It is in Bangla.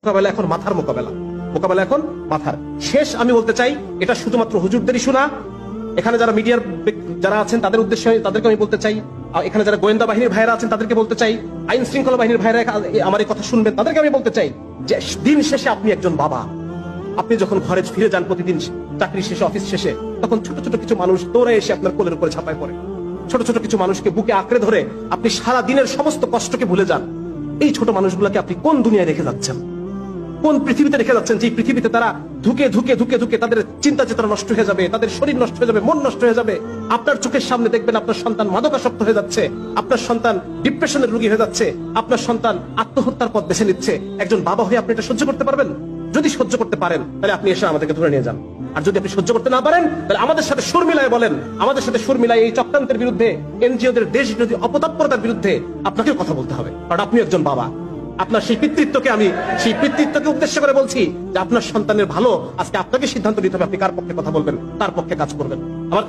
মোকাবেলা এখন মাথার মোকাবেলা, মোকাবেলা এখন মাথার। শেষ আমি বলতে চাই, এটা শুধুমাত্র হুজুরদেরই শোনা। এখানে যারা মিডিয়ার যারা আছেন তাদের উদ্দেশ্যে তাদেরকে আমি বলতে চাই, এখানে যারা গোয়েন্দা বাহিনীর ভাইরা আছেন তাদেরকে বলতে চাই, আইন শৃঙ্খলা বাহিনীর ভাইরা আমার এই কথা শুনবেন তাদেরকে আমি বলতে চাই যে দিন শেষে আপনি একজন বাবা। আপনি যখন ঘরে ফিরে যান প্রতিদিন চাকরি শেষে, অফিস শেষে, তখন ছোট ছোট কিছু মানুষ দৌড়ে এসে আপনার কোলের উপরে ঝাঁপায় পড়ে। ছোট ছোট কিছু মানুষকে বুকে আঁকড়ে ধরে আপনি সারা দিনের সমস্ত কষ্টকে ভুলে যান। এই ছোট মানুষগুলোকে আপনি কোন দুনিয়ায় রেখে যাচ্ছেন, কোন পৃথিবীতে রেখে যাচ্ছেন? যে পৃথিবীতে তারা ধুকে ধুকে ধুকে ধুকে তাদের চিন্তা চেতনা নষ্ট হয়ে যাবে, তাদের শরীর নষ্ট হয়ে যাবে, মন নষ্ট হয়ে যাবে। আপনার চোখের সামনে দেখবেন আপনার সন্তান মাদকাসক্ত হয়ে যাচ্ছে, আপনার সন্তান ডিপ্রেশনের রোগী হয়ে যাচ্ছে, আপনার সন্তান আত্মহত্যার পথ বেছে নিচ্ছে। একজন বাবা হয়ে আপনি এটা সহ্য করতে পারবেন? যদি সহ্য করতে পারেন তাহলে আপনি এসে আমাদেরকে ধরে নিয়ে যান। আর যদি আপনি সহ্য করতে না পারেন তাহলে আমাদের সাথে সুর মিলায় বলেন, আমাদের সাথে সুর মিলায় এই চক্রান্তের বিরুদ্ধে, এনজিওদের দেশ বিরোধী অপতৎপরতার বিরুদ্ধে আপনাকেও কথা বলতে হবে, কারণ আপনি একজন বাবা। আপনার সেই পিতৃত্বকে উদ্দেশ্য করে বলছি যে আপনার সন্তানের ভালো আজকে আপনাকে সিদ্ধান্ত নিতে হবে, আপনি কার পক্ষে কথা বলবেন, কার পক্ষে কাজ করবেন। আমার